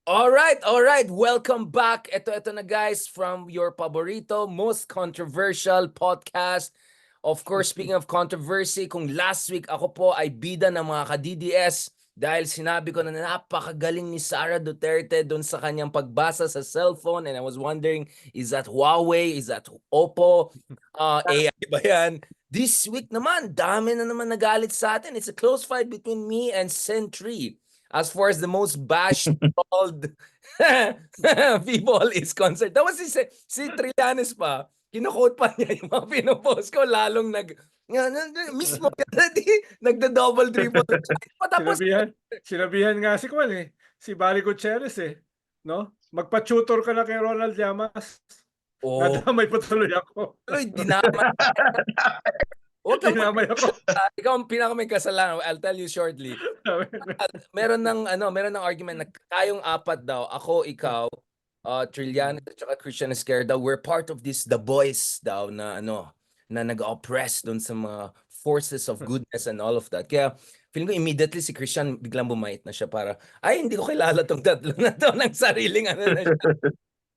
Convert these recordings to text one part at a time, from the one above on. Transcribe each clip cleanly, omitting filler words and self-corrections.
All right. Welcome back. Ito na guys from your paborito, most controversial podcast. Of course, speaking of controversy, kung last week ako po ay bida ng mga ka-DDS dahil sinabi ko na napakagaling ni Sara Duterte doon sa kanyang pagbasa sa cellphone and I was wondering, is that Huawei? Is that Oppo? AI ba yan? This week naman, dami na naman nagalit sa atin. It's a close fight between me and Sentry. As far as the most bashed old people is concerned. Tapos si Trillanes pa, kino-quote pa niya yung mga pinopost ko, lalong mismo, nagda-double triple. Tapos, Sinabihan nga si Kwan si Barry Gutierrez no? Magpa-tutor ka na kay Ronald Llamas. Nadamay pa tuloy ako. Dinamay. Dinamay ako. Ikaw ang may kasalanan. I'll tell you shortly. meron ng argument na tayong apat daw, ako, ikaw, Trillanes at saka Christian Esquerda, we're part of this The Boys daw na na nag-oppress doon sa mga forces of goodness and all of that. Kaya feeling ko immediately si Christian biglang bumait na siya para, ay, hindi ko kilala tong tatlo na to ng sariling na siya.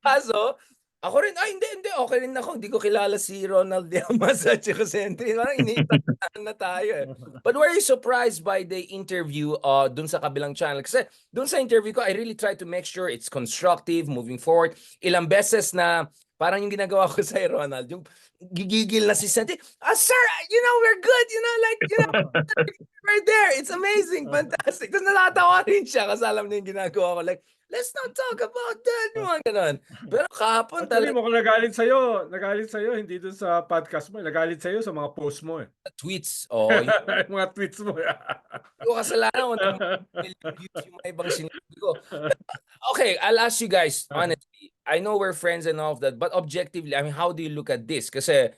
Kaso, ako rin, hindi, okay rin ako. Hindi ko kilala si Ronald Llamas at saka Sentry. Parang iniitan na tayo But were you surprised by the interview dun sa kabilang channel? Kasi dun sa interview ko, I really try to make sure it's constructive, moving forward. Ilang beses na parang yung ginagawa ko sa Ronald, yung gigigil na si Sentry, sir, we're good, we're there. It's amazing, fantastic. Tapos natatawa rin siya kasi alam niya yung ginagawa ko. Like, let's not talk about that. Yung mga ganun. Pero kahapon talaga. Mo nagalit sa'yo, hindi dun sa podcast mo. Nagalit sa'yo sa mga post mo Tweets. mga tweets mo. Yung kasalanan kung yung mga ibang sinabi ko. Okay, I'll ask you guys, honestly. I know we're friends and all of that, but objectively, I mean, how do you look at this? Kasi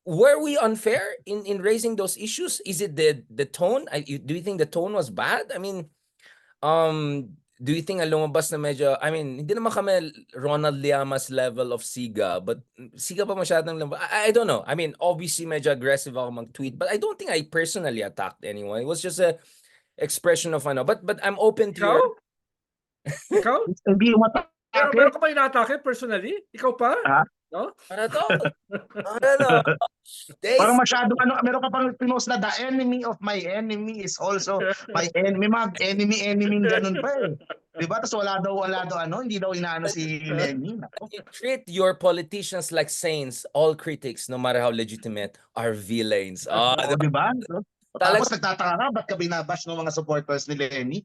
were we unfair in raising those issues? Is it the tone? Do you think the tone was bad? I mean, do you think lumabas na medyo, I mean, hindi naman kami Ronald Llamas level of Siga, but Siga pa masyadong I don't know. I mean, obviously medyo aggressive ako mag-tweet, but I don't think I personally attacked anyone. It was just a expression of but I'm open to Ikaw? Ikaw? Hindi mo Pero ka ba inatake personally? Ikaw pa? No? Ano to? Ano? Parang masyado, meron ka pang pinost na the enemy of my enemy is also my enemy. Mga enemy ganun pa Diba? Tapos wala daw hindi daw inaano si Lenny. You treat your politicians like saints. All critics, no matter how legitimate, are villains. Diba? Tapos nagtataka ka, ba't ka binabash ng mga supporters ni Lenny?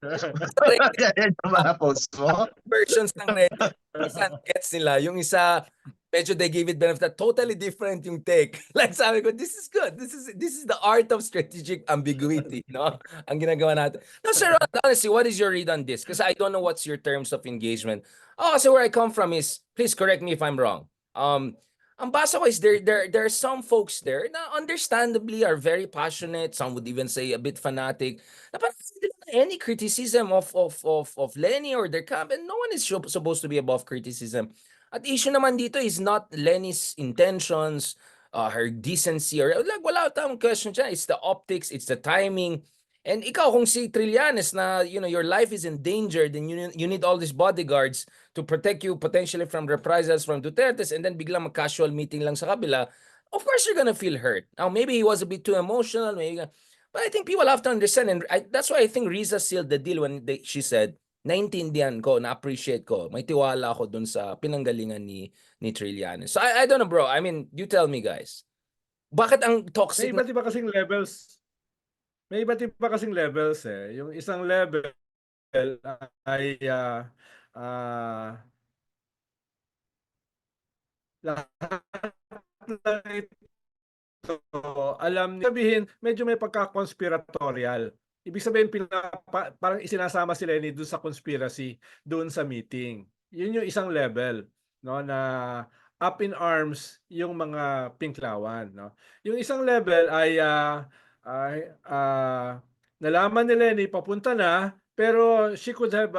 Ganyan yung mga post mo. Versions ng Reddit. Minsan gets nila. Yung isa, medyo they give it benefit. Totally different yung take. Like sabi ko, this is good. This is the art of strategic ambiguity. No? Ang ginagawa natin. No, sir, honestly, what is your read on this? Because I don't know what's your terms of engagement. So where I come from is, please correct me if I'm wrong. Ang basa ko is there are some folks there na understandably are very passionate. Some would even say a bit fanatic. Na parang any criticism of Lenny or their camp, and no one is supposed to be above criticism. At issue naman dito is not Lenny's intentions, her decency, or like wala tayong question siya. It's the optics, it's the timing. And ikaw, kung si Trillanes na, your life is in danger, then you need all these bodyguards to protect you potentially from reprisals from Duterte's, and then biglang mag-casual meeting lang sa kabila, of course you're gonna feel hurt. Now, maybe he was a bit too emotional, but I think people have to understand, and that's why I think Riza sealed the deal when she said, naintindihan ko, na-appreciate ko, may tiwala ako dun sa pinanggalingan ni Trillanes. So I don't know, bro. I mean, you tell me, guys. Bakit ang toxic? May iba't iba kasing levels. May iba't iba kasing levels Yung isang level ay lahat ito, alam niya, sabihin, medyo may pagka-conspiratorial. Ibig sabihin, parang isinasama si Lenny doon sa conspiracy, doon sa meeting. Yun yung isang level, no, na up in arms yung mga pinklawan, no. Yung isang level ay nalaman ni Lenny papunta na, pero she could have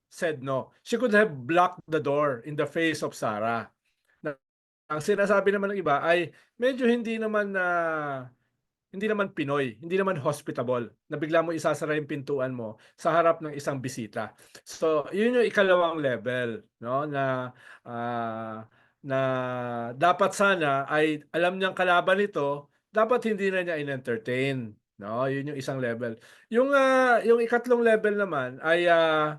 said no. She could have blocked the door in the face of Sara. Ang sinasabi naman ng iba ay medyo hindi naman hindi naman Pinoy, hindi naman hospitable na bigla mo isasara yung pintuan mo sa harap ng isang bisita. So, yun yung ikalawang level, no, na dapat sana ay alam niyang kalaban nito, dapat hindi na niya in-entertain, no? Yun yung isang level. Yung ikatlong level naman ay ah,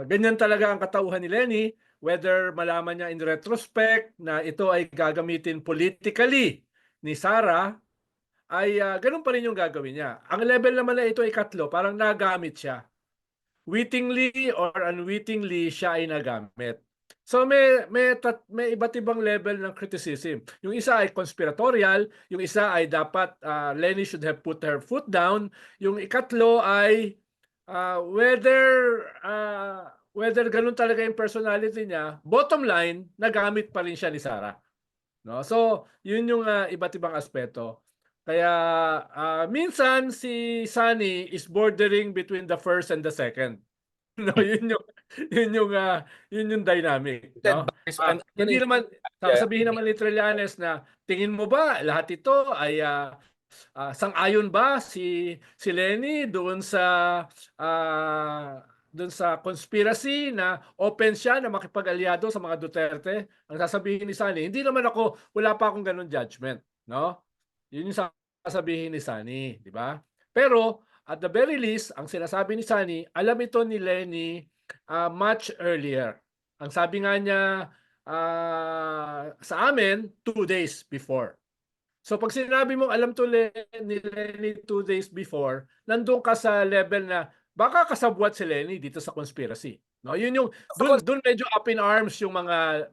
ganyan talaga ang katauhan ni Lenny, whether malaman niya in retrospect na ito ay gagamitin politically ni Sara, ay ganun pa rin yung gagawin niya. Ang level naman na ito ay ikatlo, parang nagamit siya. Wittingly or unwittingly siya ay nagamit. So may iba't ibang level ng criticism. Yung isa ay conspiratorial, yung isa ay dapat Lenny should have put her foot down, yung ikatlo ay whether ganun talaga yung personality niya, bottom line, nagamit pa rin siya ni Sara. No? So, yun yung iba't ibang aspeto. Kaya minsan si Sunny is bordering between the first and the second. No, yun yung dynamic, no? Hindi naman sasabihin naman ni Trillanes na tingin mo ba lahat ito ay sang-ayon ba si Lenny doon sa conspiracy na open siya na makipag-alyado sa mga Duterte? Ang sasabihin ni Sunny, hindi naman wala pa akong ganun judgment, no? Yun yung sasabihin ni Sunny, di ba? Pero at the very least, ang sinasabi ni Sunny, alam ito ni Lenny much earlier. Ang sabi nga niya sa amin, 2 days before. So pag sinabi mong alam to ni Lenny 2 days before, nandun ka sa level na baka kasabwat si Lenny dito sa conspiracy. No, yun yung doon medyo up in arms yung mga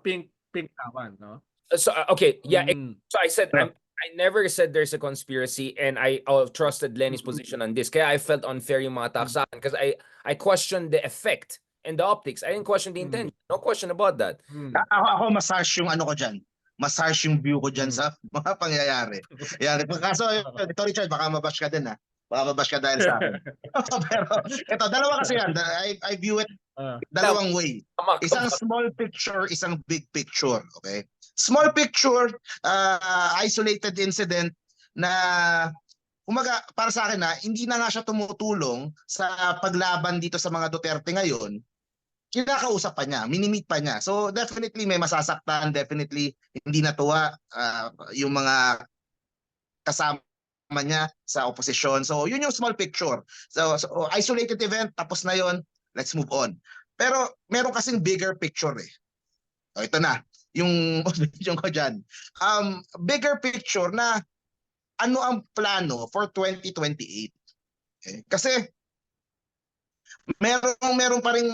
pink tawan, no? So okay, yeah. So I said I never said there's a conspiracy, and I trusted Lenny's position on this. Kaya I felt unfair yung mga attack sa akin because I questioned the effect and the optics. I didn't question the intention. No question about that. Ako massage yung ano ko dyan. Massage yung view ko dyan sa mga pangyayari. Yan. Kaso, ito Richard, baka mabash ka din ha. Baka mabash ka dahil sa akin. Pero, ito, dalawa kasi yan. I view it dalawang way. Isang small picture, isang big picture. Okay? Small picture, isolated incident na umaga para sa akin hindi na nga siya tumutulong sa paglaban dito sa mga Duterte ngayon. Kinakausap pa niya, minimit pa niya. So definitely may masasaktan, definitely hindi natuwa yung mga kasama niya sa opposition. So yun yung small picture. So isolated event, tapos na yun, let's move on. Pero meron kasing bigger picture eh. O, ito na, yung ko dyan. Bigger picture na ano ang plano for 2028. Okay? Kasi meron pa rin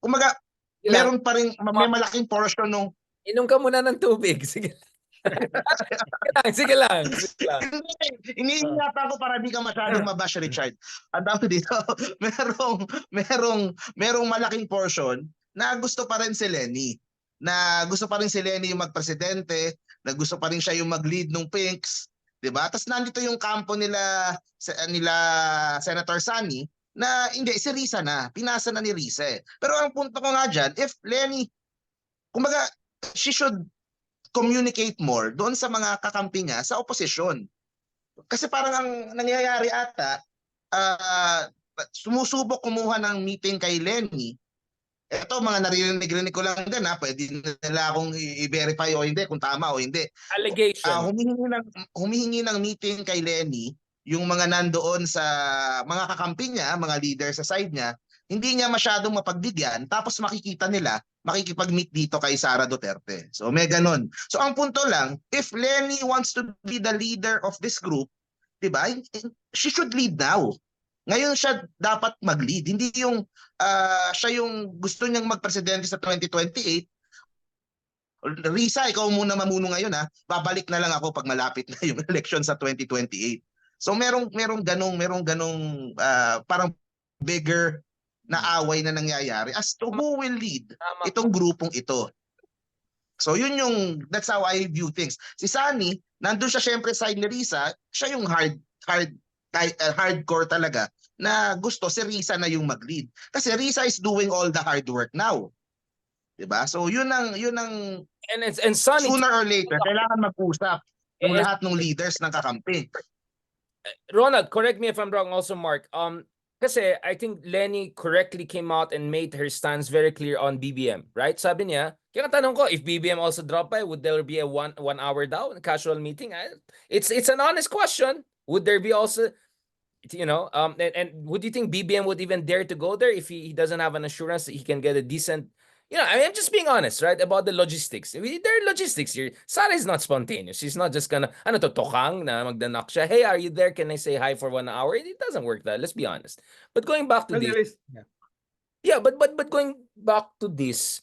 kumaga, meron pa rin may malaking portion nung inom ka muna ng tubig. Sige. Sige lang. Iniingatan ko para di ka masyadong mabash, Richard. Ang dami dito, merong malaking portion na gusto pa rin si Lenny. Na gusto pa rin si Lenny yung magpresidente, na gusto pa rin siya yung mag-lead ng Pinks, 'di ba? Tapos nandito yung kampo nila Senator Sunny na hindi, si Risa na. Pinasa na ni Risa eh. Pero ang punto ko nga dyan, if Lenny, kumbaga, she should communicate more doon sa mga kakampi niya sa opposition. Kasi parang ang nangyayari ata, sumusubok kumuha ng meeting kay Lenny. Ito, mga narinig ko lang din pwede nila akong i-verify o hindi, kung tama o hindi. Allegation. Humihingi ng meeting kay Lenny yung mga nandoon sa mga kakampi niya, mga leader sa side niya, hindi niya masyadong mapagbigyan, tapos makikita nila, makikipag-meet dito kay Sara Duterte. So may ganun. So ang punto lang, if Lenny wants to be the leader of this group, diba, she should lead now. Ngayon siya dapat mag-lead. Hindi yung siya yung gusto niyang magpresidente sa 2028. Risa, ikaw muna mamuno ngayon babalik na lang ako pag malapit na yung election sa 2028. So merong ganong parang bigger na away na nangyayari as to who will lead itong grupong ito. So that's how I view things. Si Sunny, nandun siya syempre side ni Risa, siya yung hardcore talaga na gusto si Risa na yung mag-lead. Kasi Risa is doing all the hard work now. 'Di ba? So yun ang And Sonny, sooner or later kailangan mag-usap ng Eh, lahat ng leaders ng kakampi. Ronald, correct me if I'm wrong also, Mark. Kasi I think Lenny correctly came out and made her stance very clear on BBM, right? Sabi niya, kaya tanong ko, if BBM also drop by, would there be a one hour daw casual meeting? It's an honest question. Would there be also, and would you think BBM would even dare to go there if he doesn't have an assurance that he can get a decent, I'm just being honest, right, about the logistics. There are logistics here. Sara is not spontaneous. She's not just gonna, tokang na magdanak siya. Hey, are you there? Can I say hi for 1 hour? It doesn't work that. Let's be honest. But going back to Well, this, there is, yeah, but going back to this,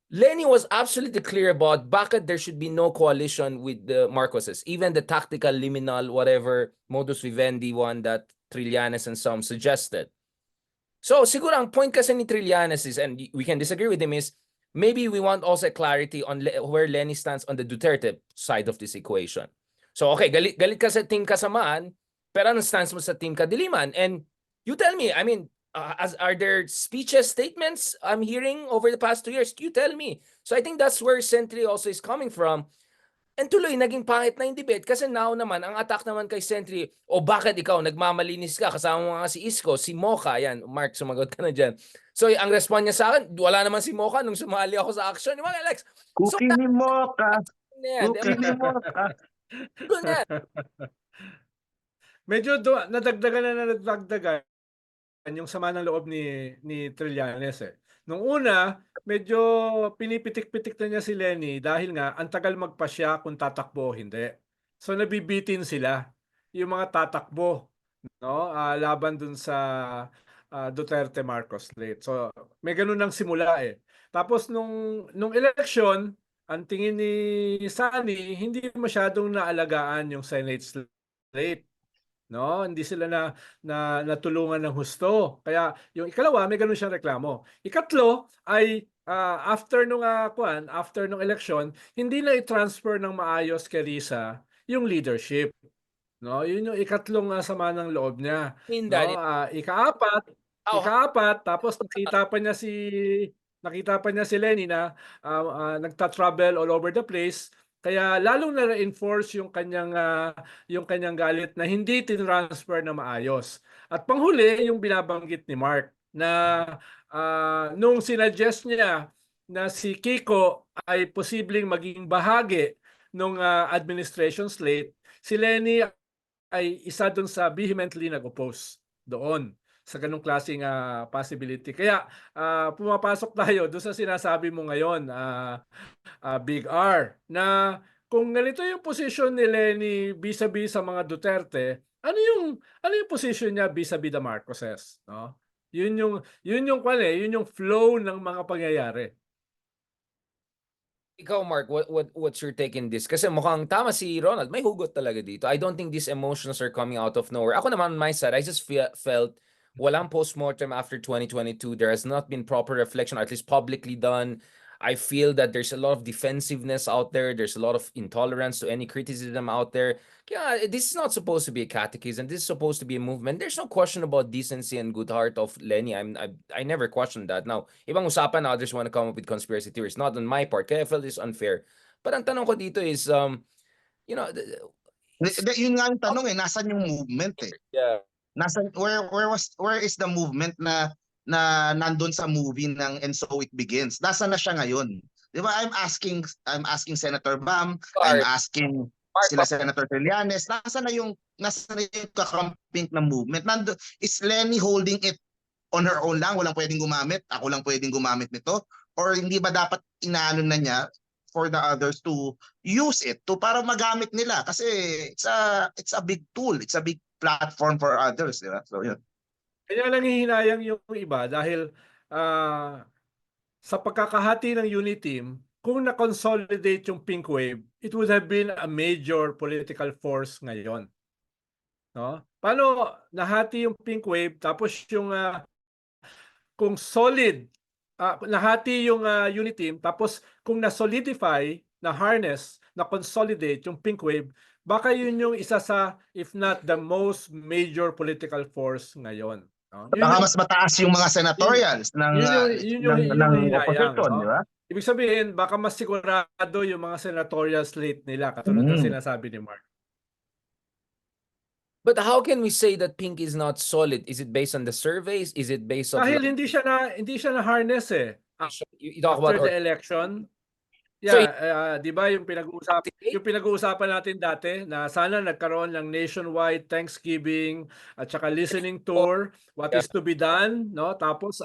Lenny was absolutely clear about bakit there should be no coalition with the Marcoses, even the tactical liminal whatever modus vivendi one that Trillanes and some suggested. So siguro ang point kasi ni Trillanes is, and we can disagree with him, is maybe we want also clarity on where Lenny stands on the Duterte side of this equation. So okay, galit ka sa team Kasamaan, pero anong stance mo sa team Kadiliman? And you tell me, I mean, are there speeches, statements I'm hearing over the past 2 years? You tell me. So I think that's where Sentry also is coming from. And tuloy, naging pangit na yung debate kasi now naman, ang attack naman kay Sentry, o bakit ikaw, nagmamalinis ka, kasama mo nga si Isko, si Mocha, yan, Mark, sumagot ka na dyan. So, ang response niya sa akin, wala naman si Mocha nung sumali ako sa action. Yung mga Alex, so, Cookie ni Mocha, yan, cookie ni Mocha. yan. medyo nadagdagan yung sama ng loob ni Trillanes eh. Nung una, medyo pinipitik-pitik na niya si Lenny dahil nga ang tagal magpasya kung tatakbo o hindi. So nabibitin sila yung mga tatakbo, no? Laban dun sa Duterte Marcos slate. So may ganun nang simula eh. Tapos nung election, ang tingin ni Sani, hindi masyadong naalagaan yung Senate slate. No, hindi sila natulungan ng husto. Kaya yung ikalawa, may ganun siyang reklamo. Ikatlo ay after nung election, hindi na i-transfer ng maayos kay Risa yung leadership. No, yun yung ikatlong sama ng loob niya. No, ikaapat, tapos nakita pa niya si Lenny na nagta-travel all over the place. Kaya lalong na-reinforce yung kanyang galit na hindi tinransfer na maayos. At panghuli, yung binabanggit ni Mark na nung sinuggest niya na si Kiko ay posibleng maging bahagi ng administration slate, si Lenny ay isa dun sa vehemently nag-oppose doon sa ganung klaseng possibility. Kaya pumapasok tayo doon sa sinasabi mo ngayon, Big R, na kung ganito yung position ni Lenny vis-a-vis sa mga Duterte, ano yung position niya vis-a-vis the Marcoses, no? Yun yung flow ng mga pangyayari. Ikaw, Mark, what's your take in this? Kasi mukhang tama si Ronald, may hugot talaga dito. I don't think these emotions are coming out of nowhere. Ako naman on my side, I just felt walang postmortem after 2022. There has not been proper reflection, or at least publicly done. I feel that there's a lot of defensiveness out there. There's a lot of intolerance to any criticism out there. Yeah, this is not supposed to be a catechism. This is supposed to be a movement. There's no question about decency and good heart of Lenny. I never questioned that. Now, ibang usapan na others want to come up with conspiracy theories. Not on my part. Kaya I felt it's unfair. But ang tanong ko dito is, Yun nga yung tanong eh, nasan yung movement eh? yeah. Where is the movement na nandun sa movie ng And So It Begins? Nasaan na siya ngayon? 'Di ba? I'm asking Senator Bam, I'm asking sila Senator Trillanes, nasaan na yung kakamping na movement? Is Lenny holding it on her own lang? Walang pwedeng gumamit? Ako lang pwedeng gumamit nito? Or hindi ba dapat inaano na niya for the others to use it para magamit nila? Kasi it's a big tool, it's a big platform for others, di ba? So yun. Kaya lang hihinayang yung iba dahil sa pagkakahati ng unit team, kung na-consolidate yung pink wave, it would have been a major political force ngayon. No? Paano nahati yung pink wave tapos yung kung solid nahati yung unit team tapos kung na-solidify, na-harness, na-consolidate yung pink wave, baka yun yung isa sa, if not the most major political force ngayon. No? Baka mas mataas yung mga senatorials ng yun yung hinayang, opposition, di no? ba? Ibig sabihin, baka mas sigurado yung mga senatorial slate nila, katulad ng sinasabi ni Mark. But how can we say that pink is not solid? Is it based on the surveys? Is it based on Dahil hindi siya na harness eh. you talk about After the election, So, di ba yung pinag-uusapan natin dati na sana nagkaroon ng nationwide Thanksgiving at saka listening tour, what is to be done, no? Tapos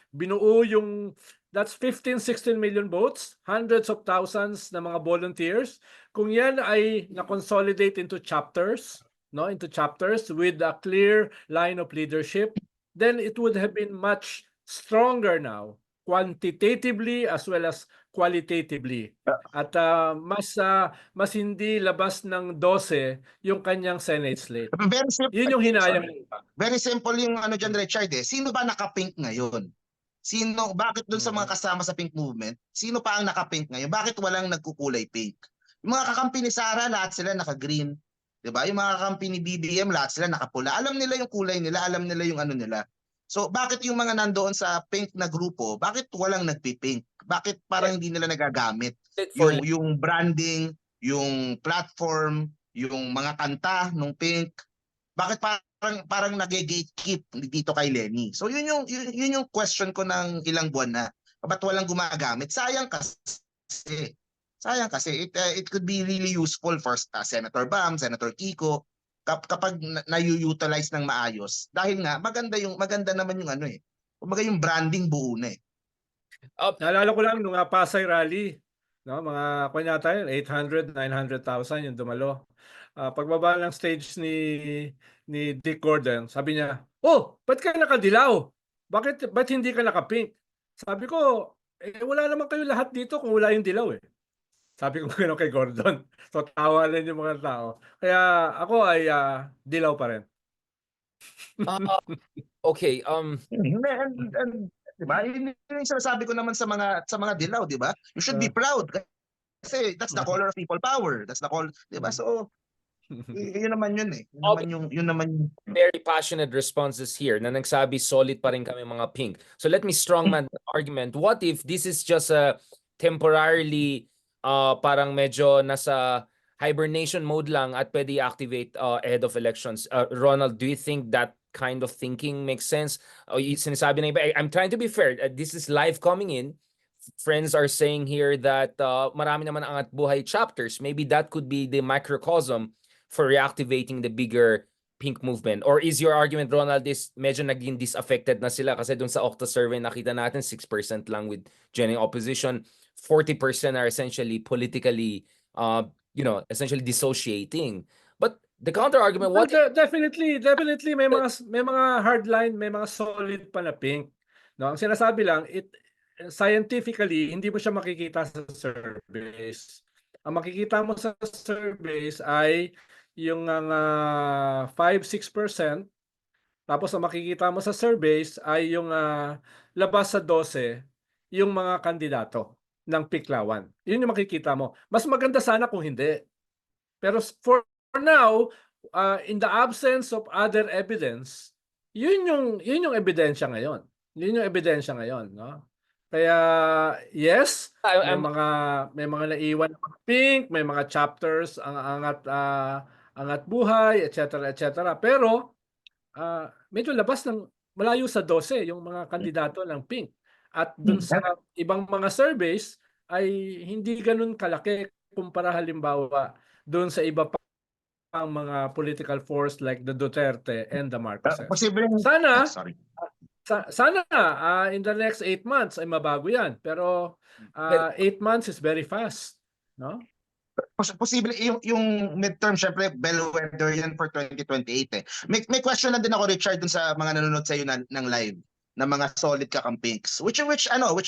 binuo yung that's 15-16 million votes, hundreds of thousands na mga volunteers. Kung yan ay na-consolidate into chapters, no, into chapters with a clear line of leadership, then it would have been much stronger now, quantitatively as well as qualitatively. At mas hindi labas ng 12 yung kanyang Senate slate. Very simple. Yun yung hinayang. Very simple yung ano dyan, Richard eh. Sino ba naka-pink ngayon? Bakit dun sa mga kasama sa pink movement, sino pa ang naka-pink ngayon? Bakit walang nagkukulay pink? Yung mga kakampi ni Sara, lahat sila naka-green. Diba? Yung mga kakampi ni BBM, lahat sila nakapula. Alam nila yung kulay nila, alam nila yung ano nila. So bakit yung mga nandoon sa pink na grupo, bakit walang nagpi-pink? Bakit parang hindi nila nagagamit yung branding, yung platform, yung mga kanta nung pink? Bakit parang nage-gatekeep dito kay Lenny? So yun yung question ko ng ilang buwan na. Bakit walang gumagamit? Sayang kasi. It could be really useful for Senator Bam, Senator Kiko kapag na-utilize ng maayos. Dahil nga maganda naman yung ano eh. Kumbaga yung branding buo na eh. Naalala ko lang nung Pasay Rally, no, mga kunya tayo 800-900,000 yung dumalo. Pagbaba ng stage ni Dick Gordon, sabi niya, "Oh, ba't ka nakadilaw? Ba't hindi ka naka-pink?" Sabi ko, wala naman kayo lahat dito kung wala yung dilaw eh. Sabi ko gano'n kay Gordon. So tawa lang yung mga tao. Kaya ako ay dilaw pa rin. okay, And diba? Yun yung sinasabi ko naman sa mga dilaw, diba? You should be proud kasi that's the color of people power. That's the color, diba? So yun naman yun eh. Yun naman yung very passionate responses here na nagsabi solid pa rin kami mga pink. So let me strongman the argument. What if this is just a temporarily parang medyo nasa hibernation mode lang at pwede i-activate ahead of elections? Ronald, do you think that kind of thinking makes sense? Sinasabi na iba, I'm trying to be fair. This is live coming in. Friends are saying here that marami naman angat buhay chapters. Maybe that could be the microcosm for reactivating the bigger pink movement. Or is your argument, Ronald, is medyo naging disaffected na sila kasi dun sa Okta survey nakita natin 6% lang with joining opposition, 40% are essentially politically essentially dissociating. But the counter argument, what definitely may mga hardline, may mga solid pa na pink. No, ang sinasabi lang, scientifically hindi mo siya makikita sa surveys. Ang makikita mo sa surveys ay yung 5-6%, tapos ang makikita mo sa surveys ay yung labas sa 12 yung mga kandidato ng Piklawan. Yun yung makikita mo. Mas maganda sana kung hindi. Pero for now, in the absence of other evidence, yun yung ebidensya ngayon. Yun yung ebidensya ngayon, no? Kaya yes, may mga naiwan na pink, may mga chapters angat buhay, etc. Pero medyo labas ng malayo sa 12 yung mga kandidato ng pink. At dun sa ibang mga surveys ay hindi ganun kalaki kumpara halimbawa dun sa iba pang mga political force like the Duterte and the Marcoses. Sana in the next 8 months ay mabago yan. Pero 8 months is very fast, no? Posible yung midterm, syempre bellwether yan for 2028 eh. May question na din ako, Richard, dun sa mga nanonood sa iyo ng live na mga solid kakampinks, which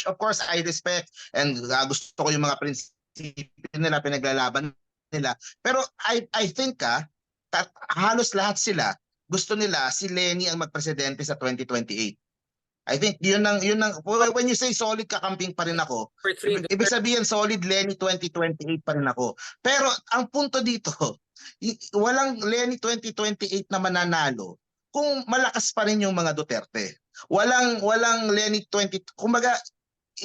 of course I respect, and gusto ko yung mga prinsipyo nila, pinaglalaban nila. Pero I think halos lahat sila gusto nila si Lenny ang magpresidente sa 2028. I think yun ang when you say solid kakamping pa rin ako, ibig sabihin solid Lenny 2028 pa rin ako. Pero ang punto dito, walang Lenny 2028 na mananalo kung malakas pa rin yung mga Duterte. Walang Lenny 20, kumbaga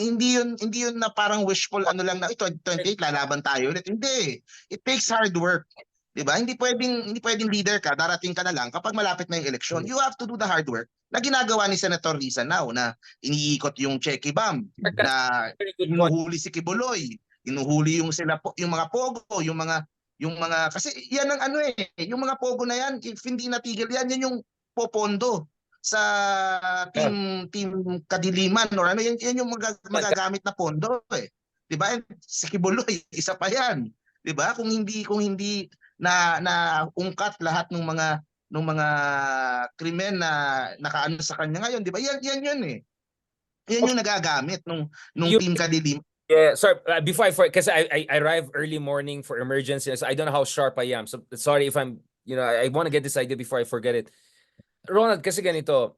hindi yun na parang wishful ano lang na ito 28 lalaban tayo ulit. Hindi. It takes hard work. 'Di ba? Hindi pwedeng leader ka, darating ka na lang kapag malapit na yung eleksyon. You have to do the hard work na ginagawa ni Senator Risa now na iniikot yung Checky Bam, na Very good point. inuhuli si Kibuloy, inuhuli yung yung mga pogo, yung mga kasi yan ang ano yung mga pogo na yan, if hindi natigil yan yung popondo sa team kadiliman or ano yan yung magagamit na pondo 'di ba? Si Kibuloy isa pa yan, 'di ba? Kung hindi na ungkat lahat ng mga krimen na nakaano sa kanya ngayon, 'di ba? Yan yun yan yung nagagamit nung team kadiliman. Yeah, sorry. Before because I arrive early morning for emergency, so I don't know how sharp I am. So sorry if I'm, I want to get this idea before I forget it. Ronald, kasi ganito,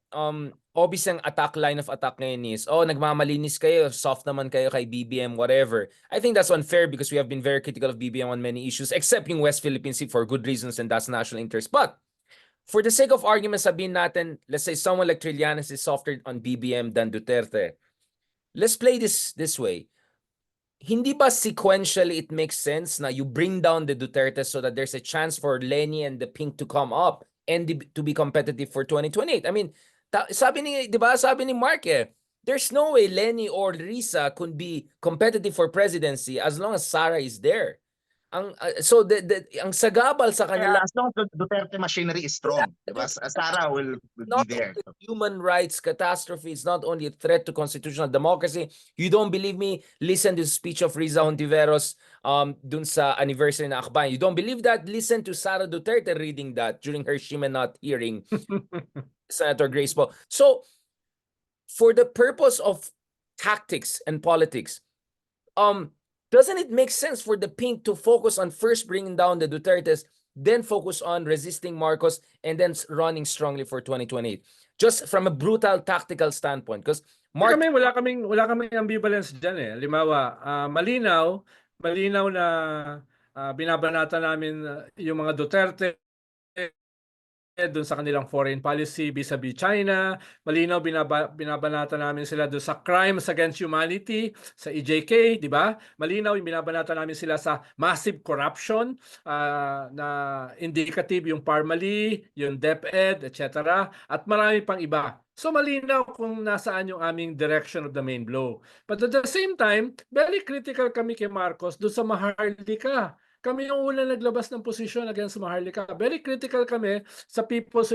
obvious ang line of attack ngayon is, nagmamalinis kayo, soft naman kayo kay BBM, whatever. I think that's unfair because we have been very critical of BBM on many issues, except yung West Philippine Sea for good reasons, and that's national interest. But for the sake of argument, sabihin natin, let's say someone like Trillanes is softer on BBM than Duterte. Let's play this way. Hindi ba sequentially it makes sense na you bring down the Duterte so that there's a chance for Lenny and the Pink to come up and to be competitive for 2028? I mean, sabi ni Mark there's no way Lenny or Risa could be competitive for presidency as long as Sara is there. So ang sagabal sa kanila, As long as the Duterte machinery is strong, diba? Sara will not be there. only a human rights catastrophe, it's not only a threat to constitutional democracy. You don't believe me? Listen to the speech of Riza Hontiveros dun sa anniversary na Akbayan. You don't believe that? Listen to Sara Duterte reading that during her Shimenot hearing. Senator Grace Poe. So, for the purpose of tactics and politics, doesn't it make sense for the Pink to focus on first bringing down the Dutertes, then focus on resisting Marcos, and then running strongly for 2028? Just from a brutal tactical standpoint, because Wala kaming ambivalence diyan Limawa, malinaw na binabanata namin yung mga Duterte doon sa kanilang foreign policy vis-a-vis China. Malinaw binabanata namin sila doon sa crimes against humanity, sa EJK, di ba? Malinaw yung binabanata namin sila sa massive corruption na indicative yung Parmali, yung DepEd, etc. At marami pang iba. So malinaw kung nasaan yung aming direction of the main blow. But at the same time, very critical kami kay Marcos doon sa Maharlika. Kami yung una naglabas ng posisyon against Maharlika. Very critical kami sa People's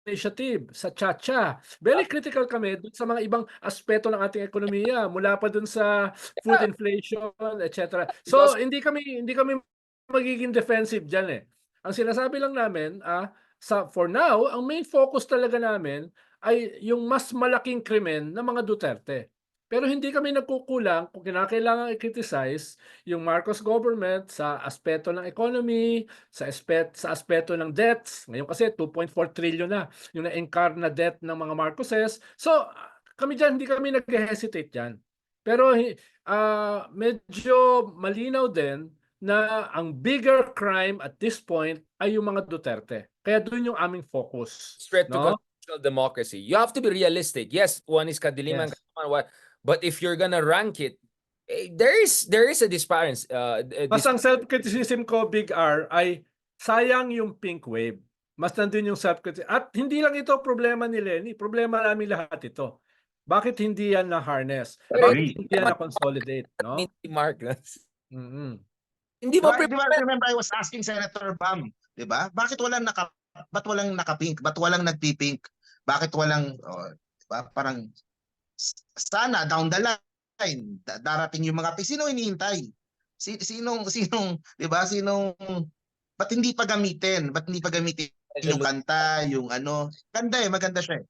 Initiative, sa Chacha. Very critical kami dun sa mga ibang aspeto ng ating ekonomiya, mula pa dun sa food inflation, etc. So hindi kami magiging defensive diyan Ang sinasabi lang namin, for now, ang main focus talaga namin ay yung mas malaking krimen ng mga Duterte. Pero hindi kami nagkukulang kung kinakailangan i-criticize yung Marcos government sa aspeto ng economy, sa aspeto ng debts. Ngayon kasi 2.4 trillion na yung na-incur na debt ng mga Marcoses. So kami dyan, hindi kami nag-hesitate dyan. Pero medyo malinaw din na ang bigger crime at this point ay yung mga Duterte. Kaya doon yung aming focus. threat to constitutional democracy. You have to be realistic. Yes, one is kadiliman, but if you're gonna rank it, there is a disparity. Mas ang self-criticism ko, Big R, ay sayang yung pink wave. Mas nandun yung self-criticism. At hindi lang ito problema ni Lenny. Problema namin lahat ito. Bakit hindi yan na-harness? Bakit hindi yan na-consolidate? No? Mark. Hindi ba remember I was asking Senator Bam, 'di ba? Ba't walang naka-pink? Ba't walang nagpi-pink? Bakit walang diba? Parang sana down the line darating yung mga sino hinihintay? Sinong 'di ba? Ba't hindi pa gamitin? Ba't hindi pa gamitin yung kanta, yung ano? Ganda maganda siya.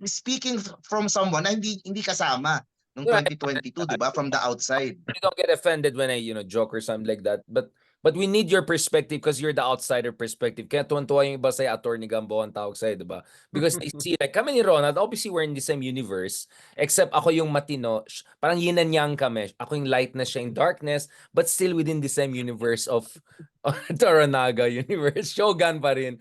Speaking from someone na hindi kasama noong 2022, di ba? From the outside. You don't get offended when I, joke or something like that. But we need your perspective because you're the outsider perspective. Kaya tuwan-tuwa yung iba sa'yo, Attorney Gambo ang tawag sa'yo, di ba? Because they see, like kami ni Ronald, obviously we're in the same universe, except ako yung matino, parang yin and yang kami. Ako yung lightness, siya yung darkness, but still within the same universe of Toranaga universe. Shogun pa rin.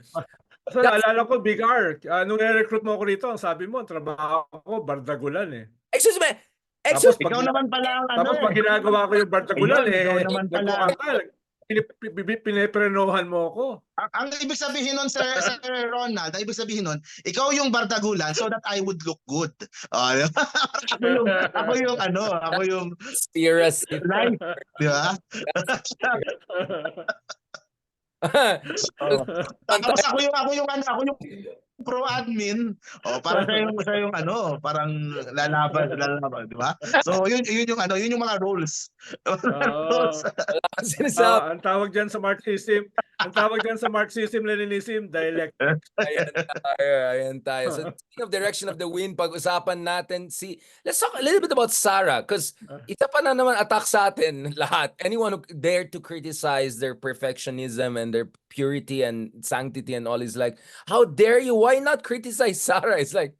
So, naalala ko, Big R, nung nire-recruit mo ako rito, ang sabi mo, ang trabaho ko, bardagulan eh. Excuse me. Tapos Excuse pag, Ikaw naman pala ang ano tapos pag ginagawa ko yung bardagulan Ayun, ikaw eh, naman pala. nagkukanta, piniprenohan mo ako. ang ibig sabihin nun, Sir Ronald, ang ibig sabihin nun, ikaw yung bardagulan so that I would look good. Ako yung conspiracy. right, di ba? Tapos ako yung pro admin. Para sa yung parang lalaban, di ba? So yun yung mga roles. Sinasabi. Ang tawag diyan sa Marxism, Leninism, dialectic. Ayan tayo. So, speaking of direction of the wind, pag-usapan natin let's talk a little bit about Sarah, because isa pa na naman attack sa atin lahat. Anyone who dare to criticize their perfectionism and their purity and sanctity and all is like, how dare you? Why not criticize Sarah? It's like,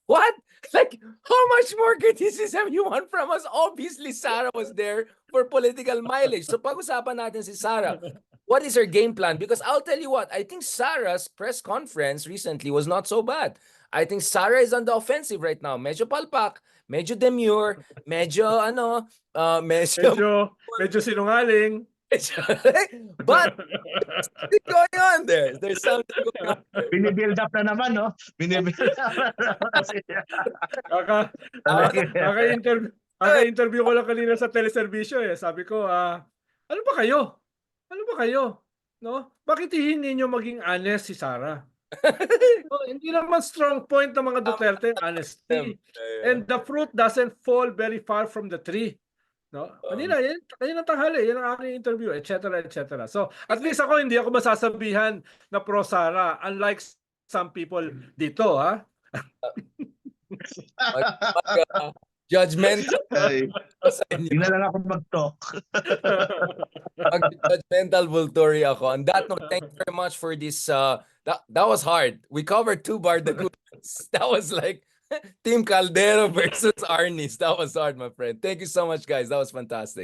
what? Like, how much more criticism you want from us? Obviously, Sarah was there for political mileage. So pag-usapan natin si Sarah. What is her game plan? Because I'll tell you what, I think Sarah's press conference recently was not so bad. I think Sarah is on the offensive right now. Medyo palpak, medyo demure, medyo Medyo sinungaling. but something going on there. There's something going on there. Binibuild up na naman, no? Binibuild up na naman. Kaka-interview ko lang kanina sa teleserbisyo eh. Sabi ko, ano ba kayo? Ano ba kayo? No? Bakit hindi niyo maging honest si Sarah? Hindi naman strong point ng mga Duterte, honesty. And the fruit doesn't fall very far from the tree. No? Kanina tanghali, yan ang aking interview, etc. etc. So, at least hindi ako masasabihan na pro Sara, unlike some people dito, ha? Judgmental. Hindi na lang ako mag-talk. Judgmental Vulturi ako. On that note, thank you very much for this. That was hard. We covered 2 Bardagulans. That was like Team Caldero versus Arnis. That was hard, my friend. Thank you so much, guys. That was fantastic.